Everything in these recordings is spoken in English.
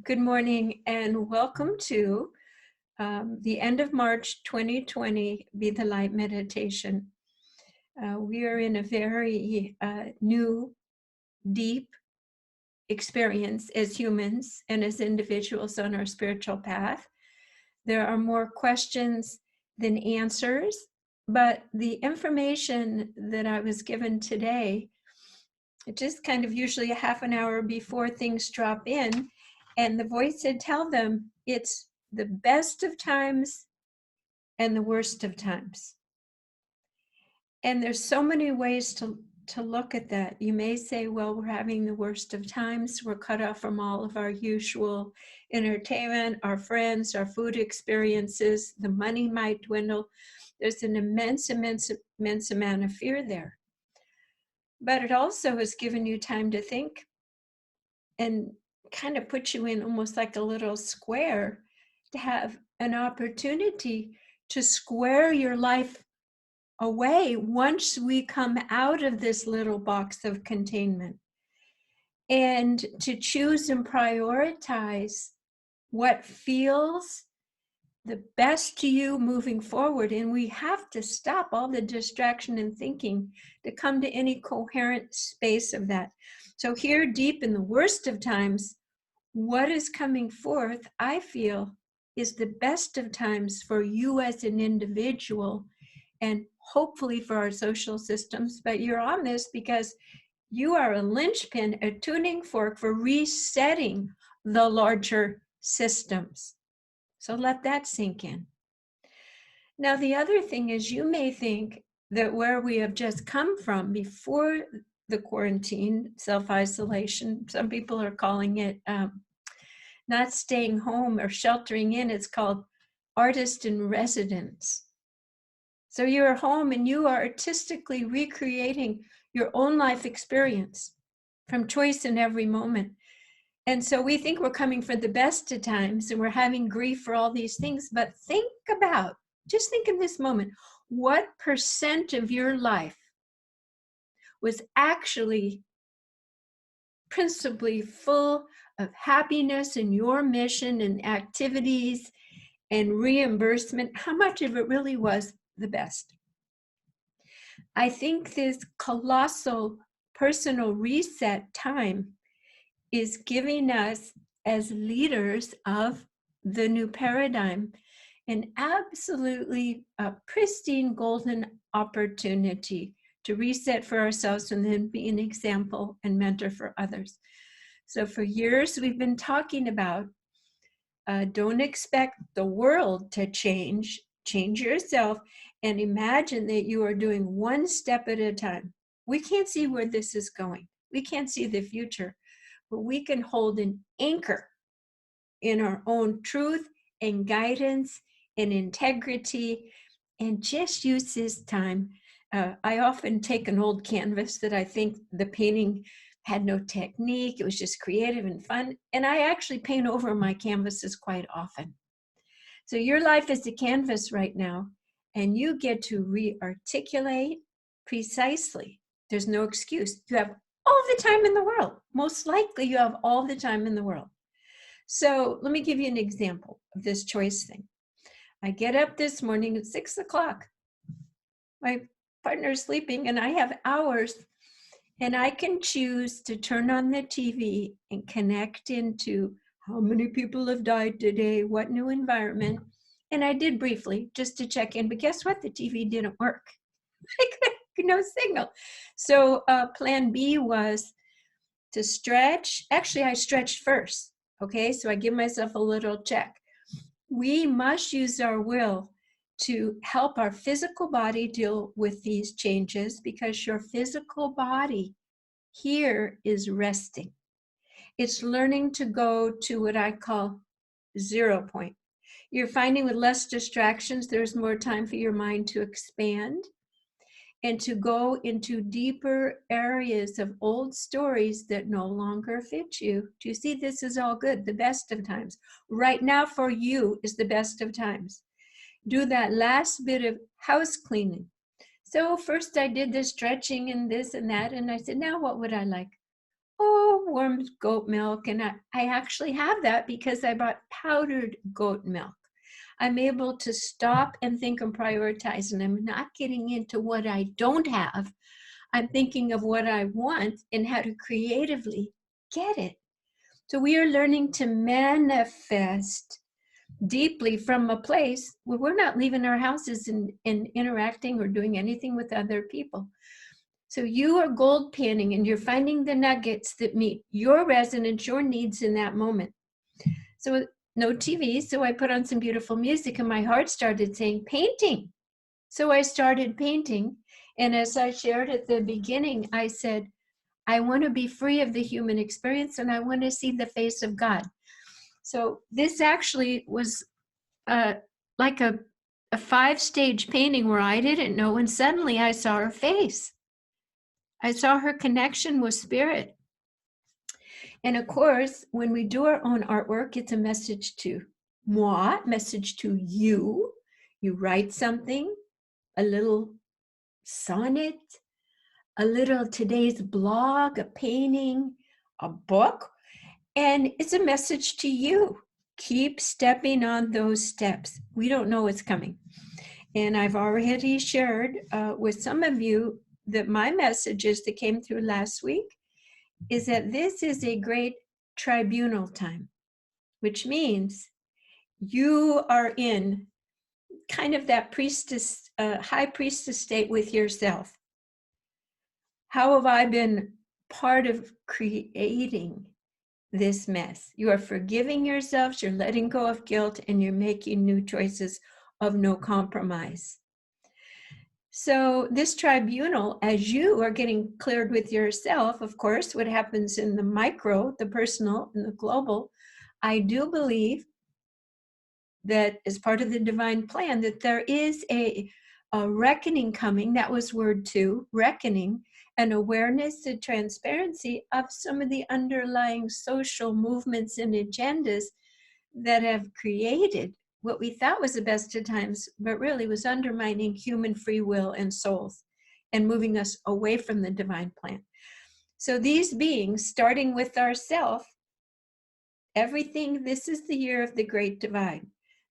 Good morning and welcome to the end of March 2020 Be the Light meditation. We are in a very new, deep experience as humans and as individuals on our spiritual path. There are more questions than answers, but the information that I was given today, it just kind of usually a half an hour before things drop in, and the voice said, tell them it's the best of times and the worst of times. And there's so many ways to look at that. You may say, well, we're having the worst of times. We're cut off from all of our usual entertainment, our friends, our food experiences. The money might dwindle. There's an immense amount of fear there. But it also has given you time to think and kind of put you in almost like a little square to have an opportunity to square your life away once we come out of this little box of containment, and to choose and prioritize what feels the best to you moving forward. And we have to stop all the distraction and thinking to come to any coherent space of that. So here, deep in the worst of times, what is coming forth, I feel, is the best of times for you as an individual and hopefully for our social systems. But you're on this because you are a linchpin, a tuning fork for resetting the larger systems. So let that sink in. Now, the other thing is, you may think that where we have just come from before the quarantine, self-isolation, some people are calling it not staying home or sheltering in, it's called artist in residence. So you're home and you are artistically recreating your own life experience from choice in every moment. And so we think we're coming for the best of times and we're having grief for all these things, but just think in this moment, what % of your life was actually principally full of happiness and your mission and activities and reimbursement? How much of it really was the best? I think this colossal personal reset time is giving us, as leaders of the new paradigm, an absolutely pristine golden opportunity to reset for ourselves and then be an example and mentor for others. So for years, we've been talking about don't expect the world to change yourself, and imagine that you are doing one step at a time. We can't see where this is going. We can't see the future, but we can hold an anchor in our own truth and guidance and integrity, and just use this time. I often take an old canvas that I think the painting had no technique, it was just creative and fun, and I actually paint over my canvases quite often. So your life is a canvas right now, and you get to re-articulate precisely. There's no excuse. You have all the time in the world. Most likely you have all the time in the world. So let me give you an example of this choice thing. I get up this morning at 6 o'clock. My partner's sleeping and I have hours, and I can choose to turn on the TV and connect into how many people have died today, what new environment. And I did briefly just to check in, but guess what? The TV didn't work. No signal. So plan B was to stretch. Actually, I stretched first. Okay, so I give myself a little check. We must use our will to help our physical body deal with these changes, because your physical body here is resting. It's learning to go to what I call 0 point. You're finding with less distractions, there's more time for your mind to expand and to go into deeper areas of old stories that no longer fit you. Do you see? This is all good, the best of times. Right now for you is the best of times. Do that last bit of house cleaning. So first I did the stretching and this and that, and I said, now what would I like? Oh, warm goat milk. And I actually have that because I bought powdered goat milk. I'm able to stop and think and prioritize, and I'm not getting into what I don't have. I'm thinking of what I want and how to creatively get it. So we are learning to manifest deeply from a place where we're not leaving our houses and interacting or doing anything with other people. So you are gold panning and you're finding the nuggets that meet your resonance, your needs in that moment. So no TV, so I put on some beautiful music and my heart started saying painting. So I started painting. And as I shared at the beginning, I said, I want to be free of the human experience and I want to see the face of God. So this actually was like a 5-stage painting where I didn't know, and suddenly I saw her face. I saw her connection with spirit. And of course, when we do our own artwork, it's a message to moi, message to you. You write something, a little sonnet, a little today's blog, a painting, a book, and it's a message to you. Keep stepping on those steps. We don't know what's coming. And I've already shared with some of you that my messages that came through last week is that this is a great tribunal time, which means you are in kind of that priestess, high priestess state with yourself. How have I been part of creating this mess? You are forgiving yourselves, you're letting go of guilt, and you're making new choices of no compromise. So this tribunal, as you are getting cleared with yourself, of course, what happens in the micro, the personal, and the global, I do believe that as part of the divine plan, that there is a reckoning coming. That was word 2, reckoning, and awareness and transparency of some of the underlying social movements and agendas that have created what we thought was the best of times, but really was undermining human free will and souls and moving us away from the divine plan. So these beings, starting with ourself, everything, this is the year of the great divide.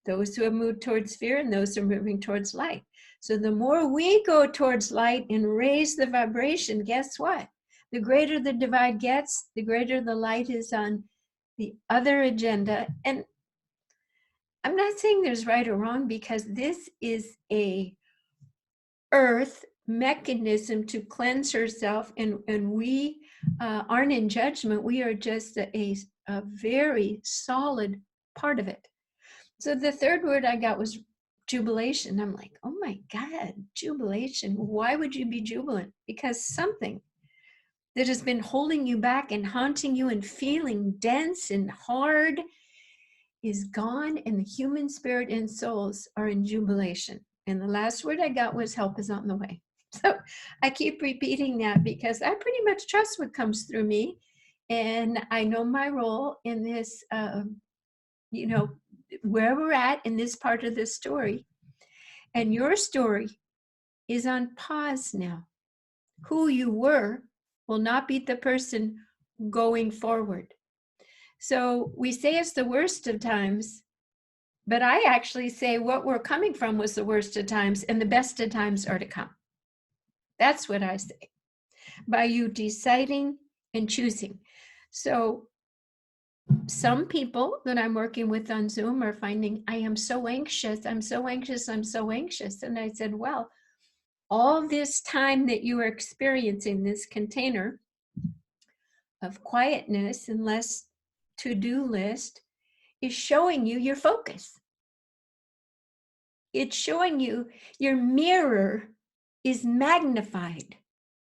Those who have moved towards fear and those who are moving towards light. So the more we go towards light and raise the vibration, guess what? The greater the divide gets, the greater the light is on the other agenda. And I'm not saying there's right or wrong, because this is a earth mechanism to cleanse herself, and we aren't in judgment. We are just a very solid part of it. So the third word I got was jubilation. I'm like, oh my God, jubilation. Why would you be jubilant? Because something that has been holding you back and haunting you and feeling dense and hard is gone, and the human spirit and souls are in jubilation. And the last word I got was help is on the way. So I keep repeating that because I pretty much trust what comes through me. And I know my role in this, where we're at in this part of the story. And your story is on pause now. Who you were will not be the person going forward. So we say it's the worst of times, but I actually say what we're coming from was the worst of times and the best of times are to come. That's what I say. By you deciding and choosing. So some people that I'm working with on Zoom are finding, I am so anxious, I'm so anxious, I'm so anxious. And I said, well, all this time that you are experiencing this container of quietness and less to-do list is showing you your focus. It's showing you your mirror is magnified.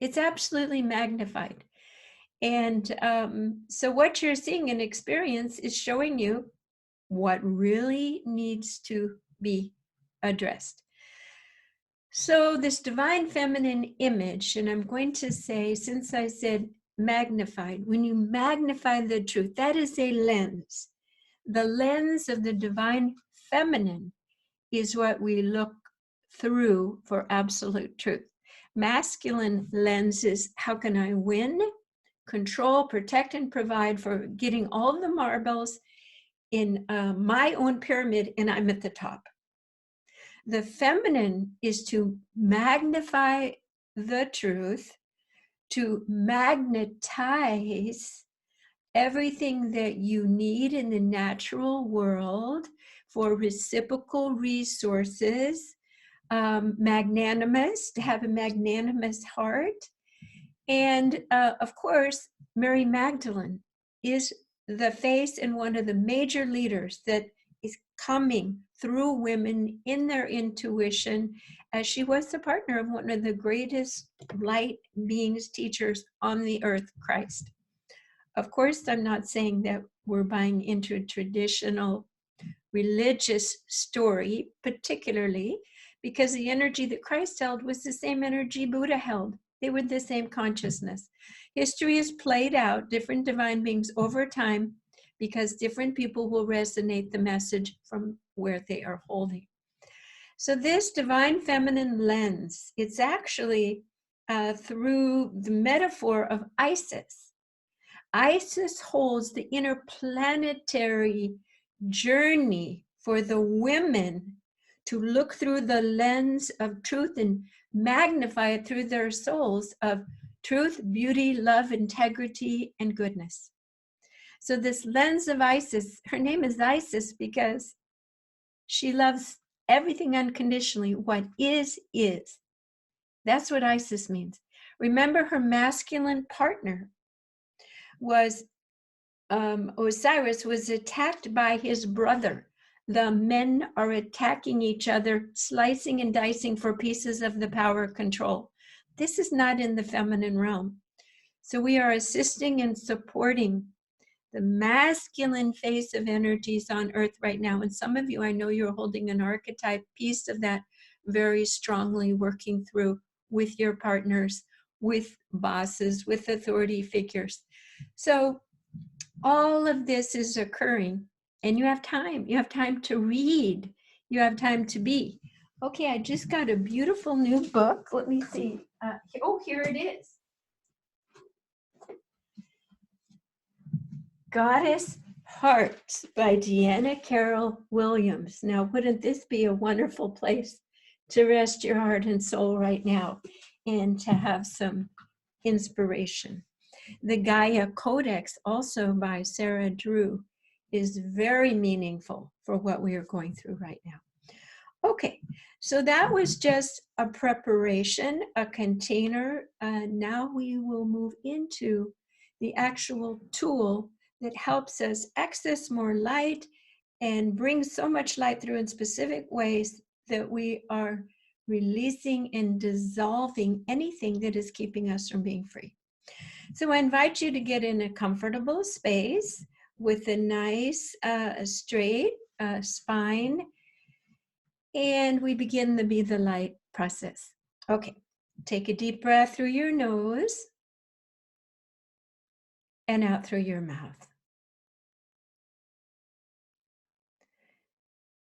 It's absolutely magnified. And so what you're seeing and experience is showing you what really needs to be addressed. So this divine feminine image, and I'm going to say, since I said magnified, when you magnify the truth, that is a lens. The lens of the divine feminine is what we look through for absolute truth. Masculine lens is, how can I win, control, protect, and provide for getting all of the marbles in my own pyramid, and I'm at the top. The feminine is to magnify the truth, to magnetize everything that you need in the natural world for reciprocal resources, magnanimous, to have a magnanimous heart. And of course, Mary Magdalene is the face and one of the major leaders that is coming through women in their intuition, as she was the partner of one of the greatest light beings, teachers on the earth, Christ. Of course, I'm not saying that we're buying into a traditional religious story, particularly because the energy that Christ held was the same energy Buddha held. They were the same consciousness. History has played out different divine beings over time because different people will resonate the message from where they are holding. So this divine feminine lens, it's actually through the metaphor of Isis. Isis holds the interplanetary journey for the women to look through the lens of truth and magnify it through their souls of truth, beauty, love, integrity, and goodness. So this lens of Isis, her name is Isis because she loves everything unconditionally. What is. That's what Isis means. Remember, her masculine partner was Osiris was attacked by his brother. The men are attacking each other, slicing and dicing for pieces of the power control. This is not in the feminine realm. So we are assisting and supporting the masculine face of energies on earth right now. And some of you, I know you're holding an archetype piece of that very strongly, working through with your partners, with bosses, with authority figures. So all of this is occurring, and you have time. You have time to read. You have time to be. Okay, I just got a beautiful new book. Let me see. Here it is. Goddess Heart by Deanna Carroll Williams. Now, wouldn't this be a wonderful place to rest your heart and soul right now and to have some inspiration? The Gaia Codex, also by Sarah Drew, is very meaningful for what we are going through right now. Okay, so that was just a preparation, a container. Now we will move into the actual tool that helps us access more light and bring so much light through in specific ways that we are releasing and dissolving anything that is keeping us from being free. So I invite you to get in a comfortable space with a nice straight spine, and we begin the Be the Light process. Okay, take a deep breath through your nose and out through your mouth.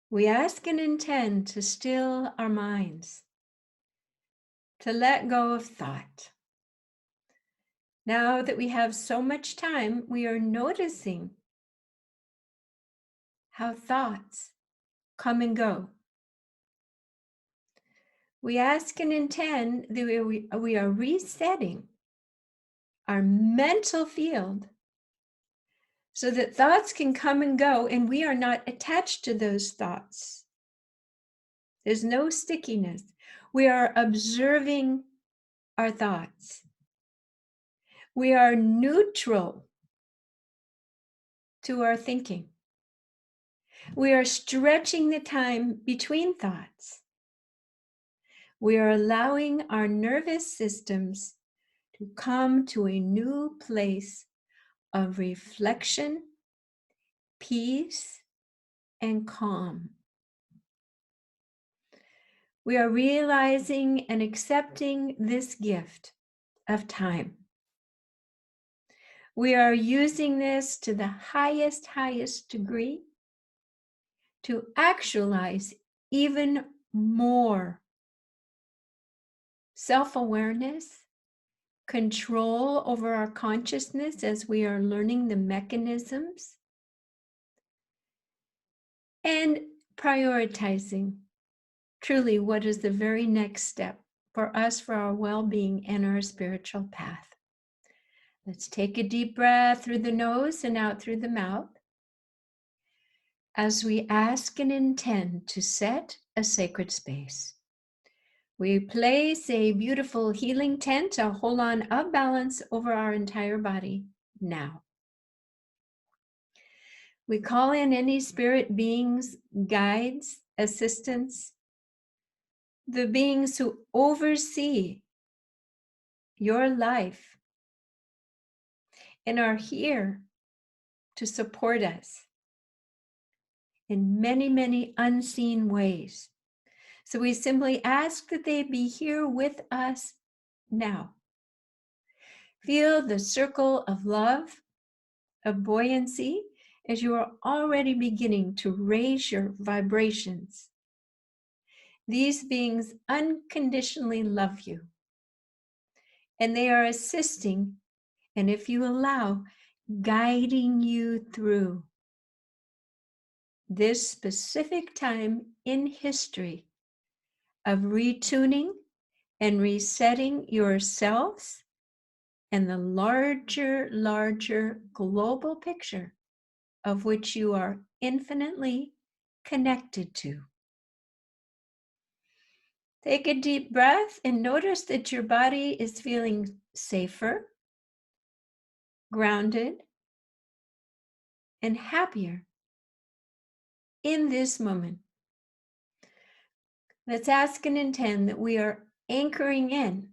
We ask and intend to still our minds, to let go of thought. Now that we have so much time, we are noticing how thoughts come and go. We ask and intend that we are resetting our mental field so that thoughts can come and go and we are not attached to those thoughts. There's no stickiness. We are observing our thoughts. We are neutral to our thinking. We are stretching the time between thoughts. We are allowing our nervous systems to come to a new place of reflection, peace, and calm. We are realizing and accepting this gift of time. We are using this to the highest degree to actualize even more self-awareness control over our consciousness as we are learning the mechanisms, and prioritizing truly what is the very next step for us, for our well-being and our spiritual path. Let's take a deep breath through the nose and out through the mouth as we ask and intend to set a sacred space. We place a beautiful healing tent, a hold on of balance over our entire body now. We call in any spirit beings, guides, assistants, the beings who oversee your life and are here to support us in many, many unseen ways. So we simply ask that they be here with us now. Feel the circle of love, of buoyancy, as you are already beginning to raise your vibrations. These beings unconditionally love you, and they are assisting, and if you allow, guiding you through this specific time in history of retuning and resetting yourselves and the larger global picture of which you are infinitely connected to. Take a deep breath and notice that your body is feeling safer, grounded, and happier in this moment. Let's ask and intend that we are anchoring in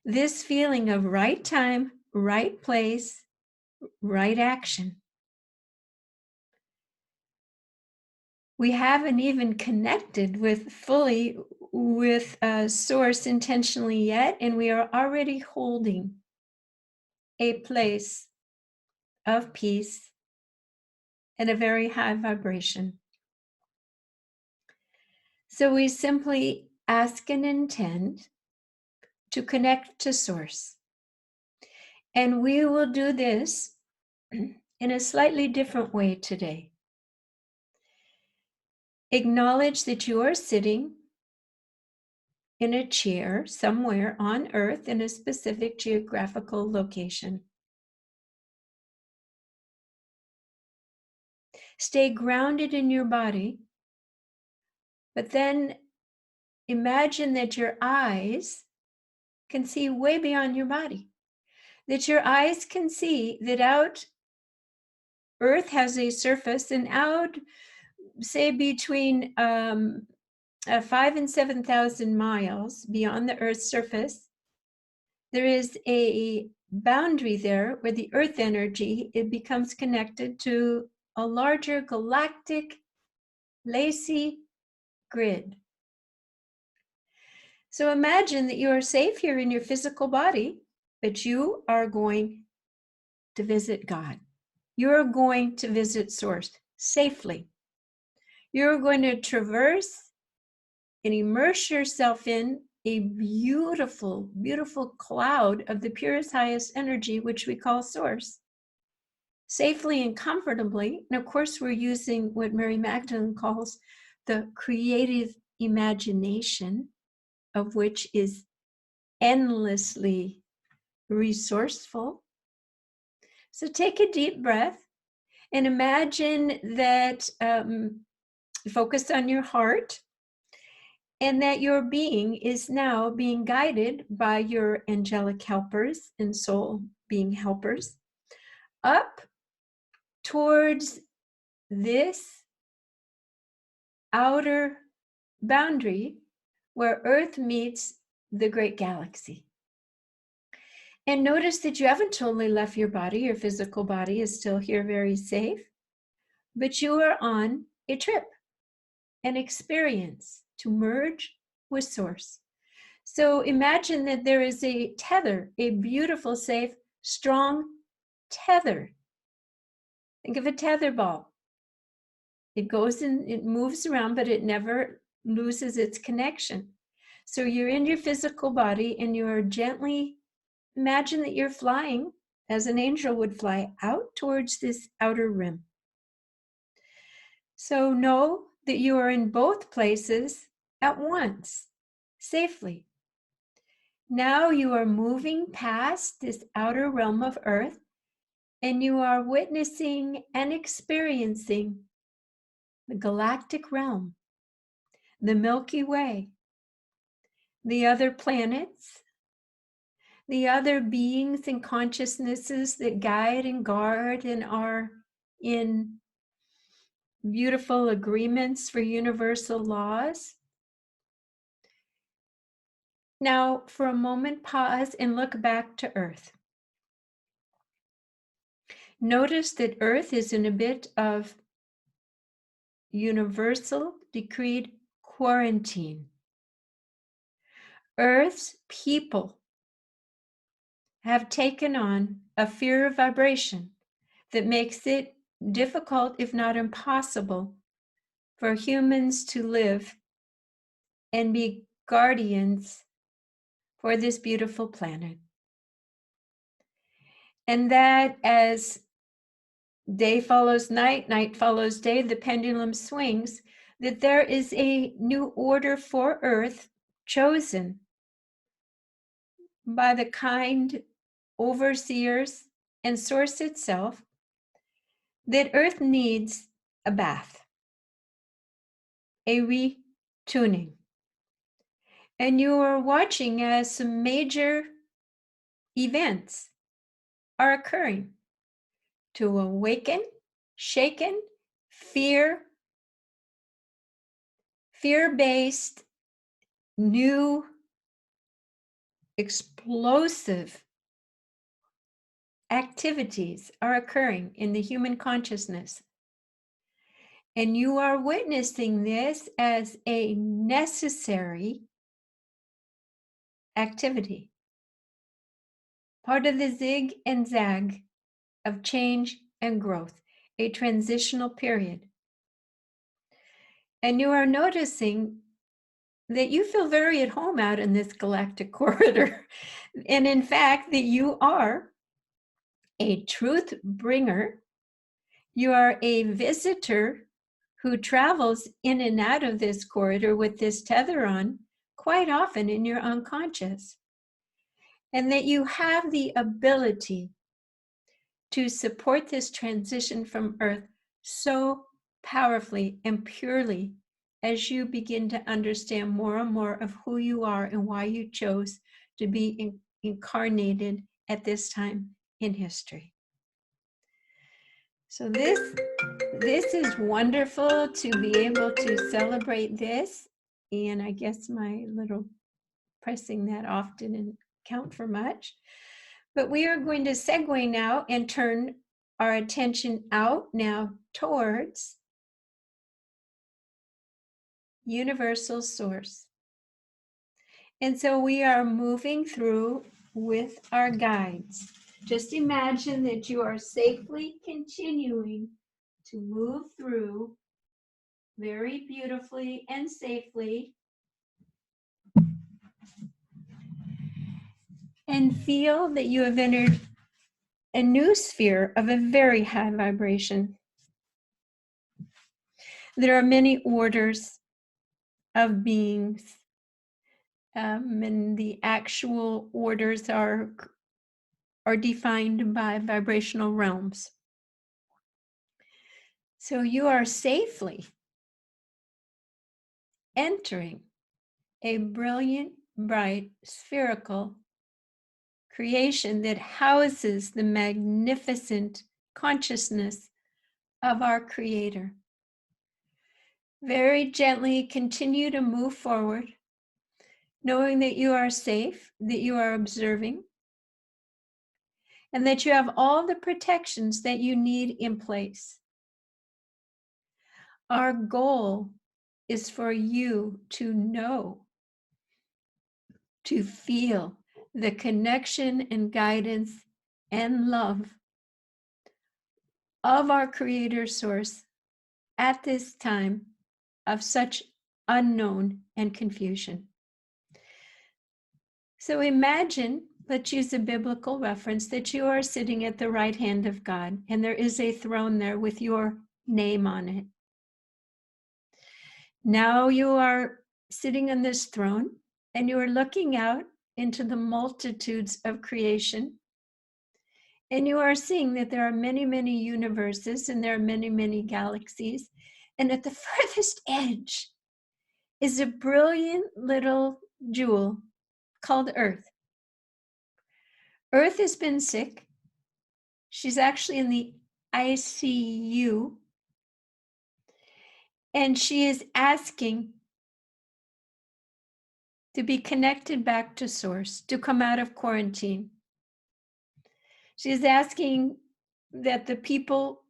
this feeling of right time, right place, right action. We haven't even connected fully with Source intentionally yet, and we are already holding a place of peace and a very high vibration. So we simply ask and intend to connect to Source. And we will do this in a slightly different way today. Acknowledge that you are sitting in a chair somewhere on Earth in a specific geographical location. Stay grounded in your body, but then imagine that your eyes can see way beyond your body, that your eyes can see that out Earth has a surface, and out, say, between 5,000 and 7,000 miles beyond the Earth's surface, there is a boundary there where the Earth energy, it becomes connected to a larger galactic lacy grid. So imagine that you are safe here in your physical body, but you are going to visit God. You're going to visit Source safely. You're going to traverse and immerse yourself in a beautiful, beautiful cloud of the purest, highest energy, which we call Source, safely and comfortably. And of course, we're using what Mary Magdalene calls the creative imagination, of which is endlessly resourceful. So take a deep breath and imagine that focus on your heart, and that your being is now being guided by your angelic helpers and soul being helpers up towards this outer boundary where Earth meets the great galaxy. And notice that you haven't totally left your body. Your physical body is still here, very safe, but you are on a trip, an experience to merge with Source. So imagine that there is a tether, a beautiful, safe, strong tether. Think of a tether ball. It goes and it moves around, but it never loses its connection. So you're in your physical body and you are gently imagine that you're flying as an angel would fly out towards this outer rim. So know that you are in both places at once, safely. Now you are moving past this outer realm of Earth, and you are witnessing and experiencing the galactic realm, the Milky Way, the other planets, the other beings and consciousnesses that guide and guard and are in beautiful agreements for universal laws. Now, for a moment, pause and look back to Earth. Notice that Earth is in a bit of universal decreed quarantine. Earth's people have taken on a fear of vibration that makes it difficult, if not impossible, for humans to live and be guardians for this beautiful planet. And that as day follows night, night follows day, the pendulum swings, that there is a new order for Earth chosen by the kind overseers and Source itself, that Earth needs a bath, a retuning. And you are watching as some major events are occurring to awaken, shaken, fear-based, new, explosive activities are occurring in the human consciousness. And you are witnessing this as a necessary activity, part of the zig and zag of change and growth, a transitional period. And you are noticing that you feel very at home out in this galactic corridor. And in fact, that you are a truth bringer. You are a visitor who travels in and out of this corridor with this tether on quite often in your unconscious. And that you have the ability to support this transition from Earth so powerfully and purely as you begin to understand more and more of who you are and why you chose to be incarnated at this time in history. So this is wonderful to be able to celebrate this. And I guess my little pressing that off didn't count for much. But we are going to segue now and turn our attention out now towards Universal Source. And so we are moving through with our guides. Just imagine that you are safely continuing to move through very beautifully and safely, and feel that you have entered a new sphere of a very high vibration. There are many orders of beings, and the actual orders are defined by vibrational realms. So you are safely entering a brilliant, bright, spherical creation that houses the magnificent consciousness of our Creator. Very gently continue to move forward, knowing that you are safe, that you are observing, and that you have all the protections that you need in place. Our goal is for you to know, to feel the connection and guidance and love of our Creator Source at this time of such unknown and confusion. So imagine let's use a biblical reference that you are sitting at the right hand of God, and there is a throne there with your name on it. Now you are sitting on this throne, and you are looking out into the multitudes of creation, and you are seeing that there are many, many universes, and there are many, many galaxies, and at the furthest edge is a brilliant little jewel called Earth. Earth has been sick. She's actually in the ICU, and she is asking to be connected back to source, to come out of quarantine. She is asking that the people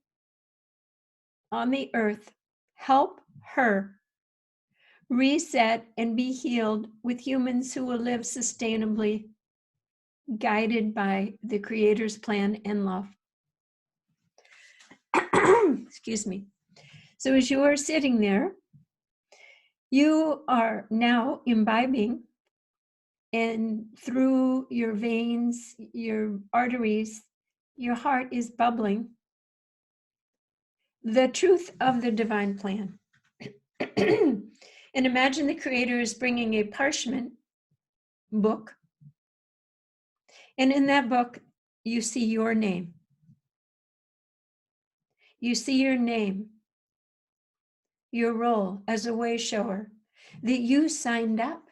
on the earth help her reset and be healed with humans who will live sustainably, guided by the Creator's plan and love. Excuse me. So as you are sitting there, you are now imbibing, and through your veins, your arteries, your heart is bubbling the truth of the divine plan. And imagine the Creator is bringing a parchment book, and in that book, you see your name. You see your name, your role as a way shower, that you signed up,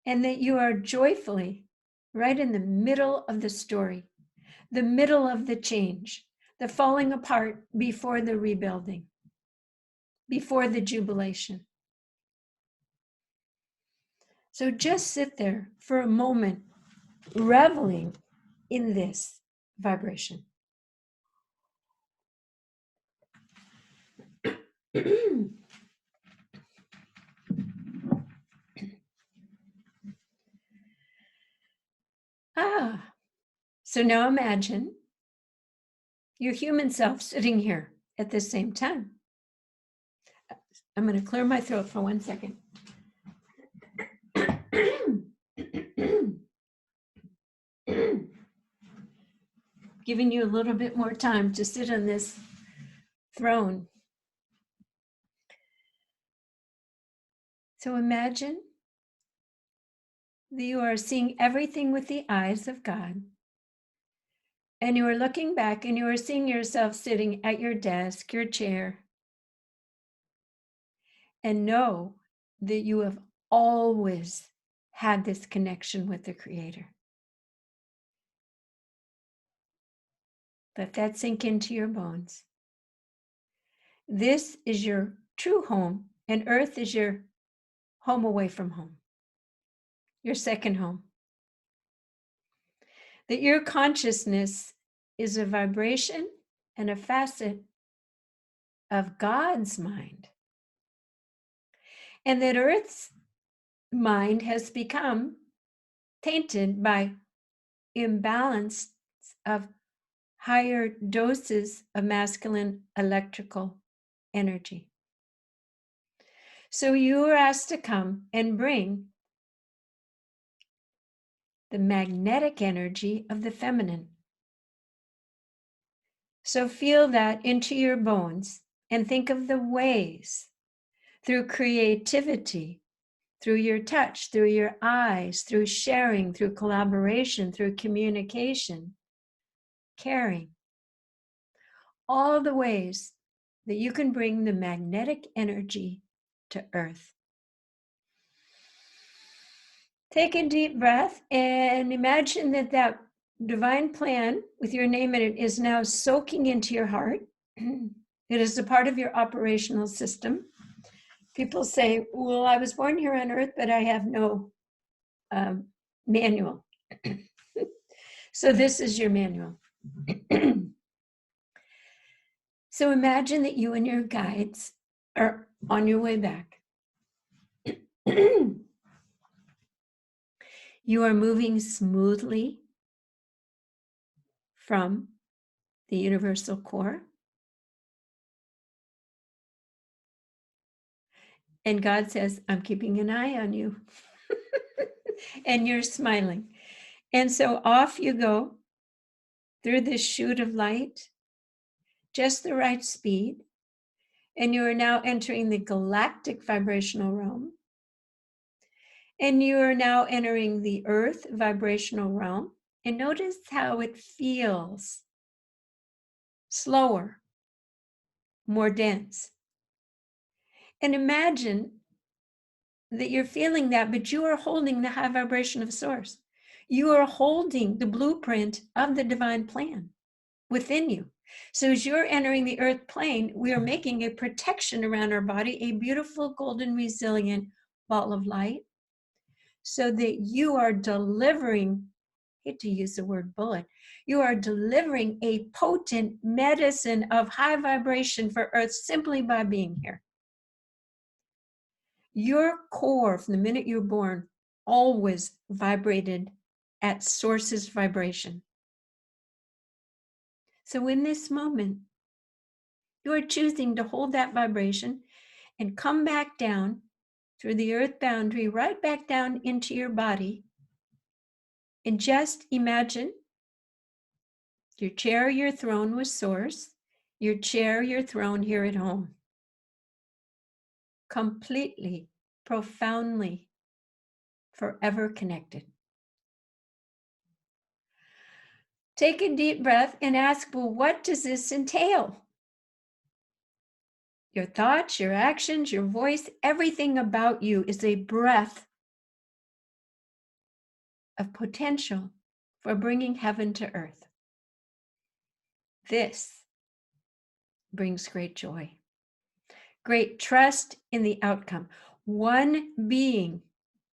and that you are joyfully right in the middle of the story, the middle of the change, the falling apart before the rebuilding, before the jubilation. So just sit there for a moment, reveling in this vibration. So now imagine your human self sitting here at the same time. I'm going to clear my throat for 1 second. Giving you a little bit more time to sit on this throne. So imagine that you are seeing everything with the eyes of God. And you are looking back and you are seeing yourself sitting at your desk, your chair. And know that you have always had this connection with the Creator. Let that sink into your bones. This is your true home, and Earth is your home away from home, your second home. That your consciousness is a vibration and a facet of God's mind. And that Earth's mind has become tainted by imbalance of higher doses of masculine electrical energy. So you are asked to come and bring the magnetic energy of the feminine. So feel that into your bones and think of the ways through creativity, through your touch, through your eyes, through sharing, through collaboration, through communication, caring. All the ways that you can bring the magnetic energy to Earth. Take a deep breath and imagine that that divine plan with your name in it is now soaking into your heart. It is a part of your operational system. People say, well, I was born here on Earth, but I have no manual. So this is your manual. So imagine that you and your guides are on your way back. You are moving smoothly from the universal core. And God says, I'm keeping an eye on you. And you're smiling. And so off you go through this chute of light, just the right speed. And you are now entering the galactic vibrational realm. And you are now entering the earth vibrational realm. And notice how it feels slower, more dense. And imagine that you're feeling that, but you are holding the high vibration of source. You are holding the blueprint of the divine plan within you. So as you're entering the earth plane, we are making a protection around our body, a beautiful, golden, resilient ball of light, so that you are delivering, I hate to use the word bullet, you are delivering a potent medicine of high vibration for earth simply by being here. Your core, from the minute you're born, always vibrated at source's vibration. So in this moment, you are choosing to hold that vibration and come back down through the earth boundary, right back down into your body. And just imagine your chair, your throne with source, your chair, your throne here at home. Completely, profoundly, forever connected. Take a deep breath and ask, well, what does this entail? Your thoughts, your actions, your voice, everything about you is a breath of potential for bringing heaven to earth. This brings great joy, great trust in the outcome. One being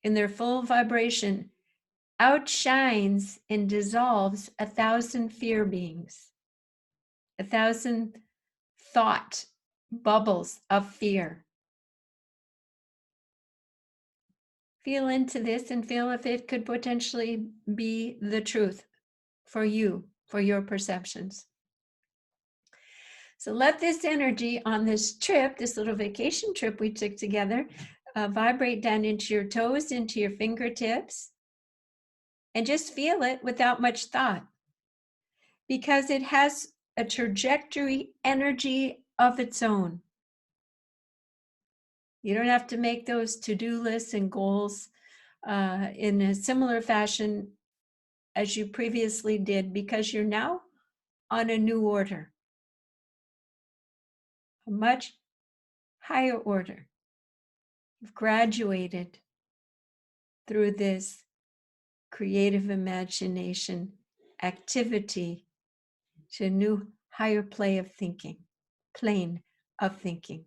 in their full vibration outshines and dissolves 1,000 fear beings, 1,000 thought bubbles of fear. Feel into this and feel if it could potentially be the truth for you, for your perceptions. So let this energy on this trip, this little vacation trip we took together, vibrate down into your toes, into your fingertips, and just feel it without much thought, because it has a trajectory energy of its own. You don't have to make those to-do lists and goals in a similar fashion as you previously did, because you're now on a new order, a much higher order. You've graduated through this creative imagination activity to a new higher plane of thinking.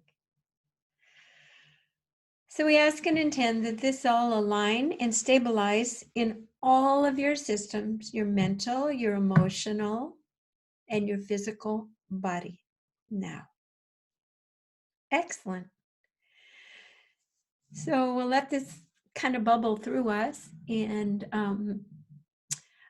So we ask and intend that this all align and stabilize in all of your systems, your mental, your emotional, and your physical body now. Excellent. So we'll let this kind of bubble through us, and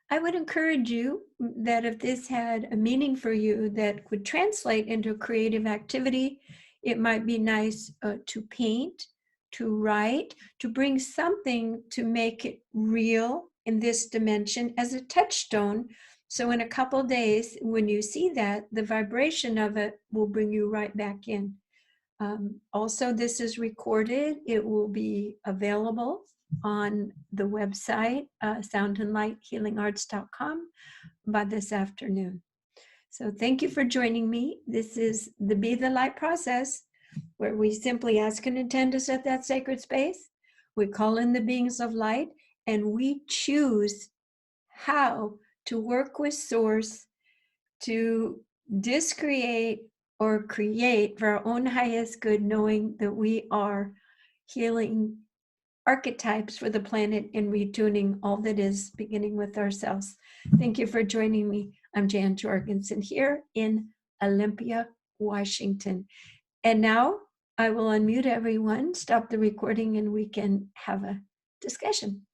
I would encourage you that if this had a meaning for you that would translate into a creative activity, it might be nice to paint, to write, to bring something to make it real in this dimension as a touchstone. So in a couple days, when you see that, the vibration of it will bring you right back in. Also, this is recorded. It will be available on the website, soundandlighthealingarts.com, by this afternoon. So thank you for joining me. This is the Be the Light process, where we simply ask and intend to set that sacred space. We call in the beings of light, and we choose how to work with source to discreate or create for our own highest good, knowing that we are healing archetypes for the planet and retuning all that is, beginning with ourselves. Thank you for joining me. I'm Jan Jorgensen here in Olympia, Washington. And now I will unmute everyone, stop the recording, and we can have a discussion.